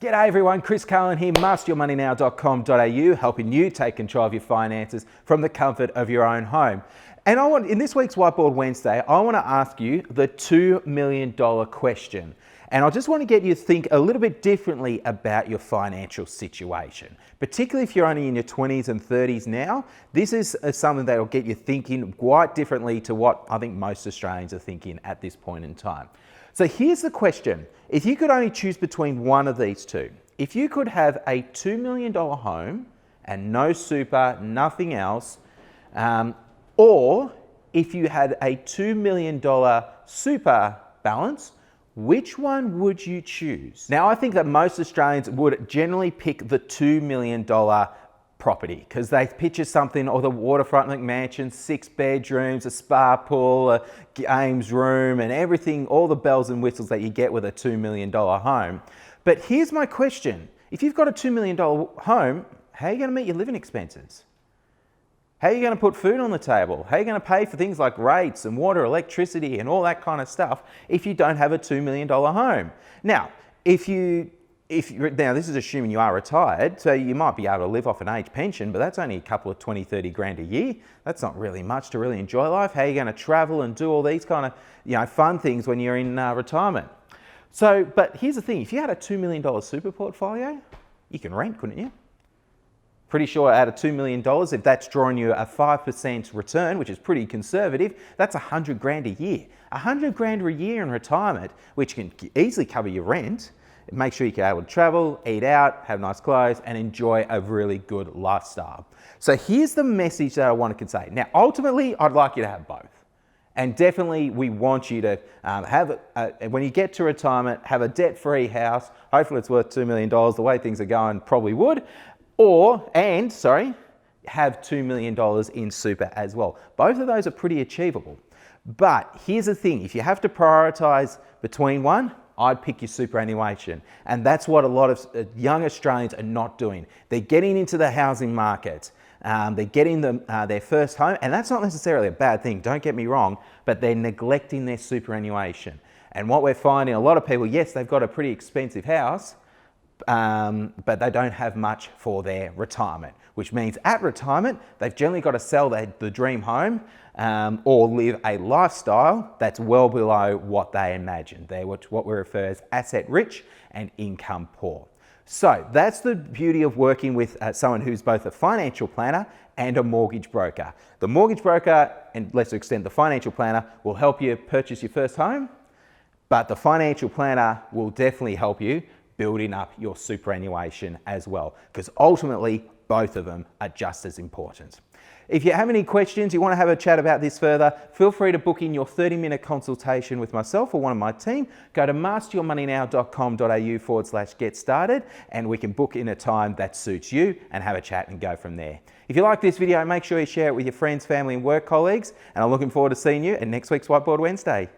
G'day everyone, Chris Carlin here, masteryourmoneynow.com.au, helping you take control of your finances from the comfort of your own home. And in this week's Whiteboard Wednesday, I want to ask you the $2 million question. And I just want to get you to think a little bit differently about your financial situation. Particularly if you're only in your 20s and 30s now, this is something that will get you thinking quite differently to what I think most Australians are thinking at this point in time. So here's the question. If you could only choose between one of these two, if you could have a $2 million home and no super, nothing else, or if you had a $2 million super balance, which one would you choose? Now, I think that most Australians would generally pick the $2 million property because they picture something, or the waterfront McMansion, 6 bedrooms, a spa pool, a games room, and everything, all the bells and whistles that you get with a $2 million home. But here's my question. If you've got a $2 million home, how are you going to meet your living expenses? How are you going to put food on the table? How are you going to pay for things like rates and water, electricity, and all that kind of stuff if you don't have a $2 million home? Now, now this is assuming you are retired, so you might be able to live off an age pension, but that's only a couple of 20, 30 grand a year. That's not really much to really enjoy life. How are you going to travel and do all these kind of fun things when you're in retirement? So, but here's the thing, if you had a $2 million super portfolio, you can rent, couldn't you? Pretty sure out of $2 million, if that's drawing you a 5% return, which is pretty conservative, that's 100 grand a year. 100 grand a year in retirement, which can easily cover your rent. Make sure you can be able to travel, eat out, have nice clothes, and enjoy a really good lifestyle. So here's the message that I want to convey. Now, ultimately, I'd like you to have both. And definitely, we want you to when you get to retirement, have a debt-free house. Hopefully it's worth $2 million. The way things are going, probably would. Have $2 million in super as well. Both of those are pretty achievable. But here's the thing, if you have to prioritize between one, I'd pick your superannuation. And that's what a lot of young Australians are not doing. They're getting into the housing market. They're getting their first home, and that's not necessarily a bad thing, don't get me wrong, but they're neglecting their superannuation. And what we're finding, a lot of people, yes, they've got a pretty expensive house, but they don't have much for their retirement, which means at retirement, they've generally got to sell the dream home or live a lifestyle that's well below what they imagine. They're what we refer as asset rich and income poor. So that's the beauty of working with someone who's both a financial planner and a mortgage broker. The mortgage broker, and let's extend the financial planner, will help you purchase your first home, but the financial planner will definitely help you building up your superannuation as well, because ultimately both of them are just as important. If you have any questions, you want to have a chat about this further, feel free to book in your 30-minute consultation with myself or one of my team. Go to masteryourmoneynow.com.au/get started, and we can book in a time that suits you and have a chat and go from there. If you like this video, make sure you share it with your friends, family, and work colleagues, and I'm looking forward to seeing you at next week's Whiteboard Wednesday.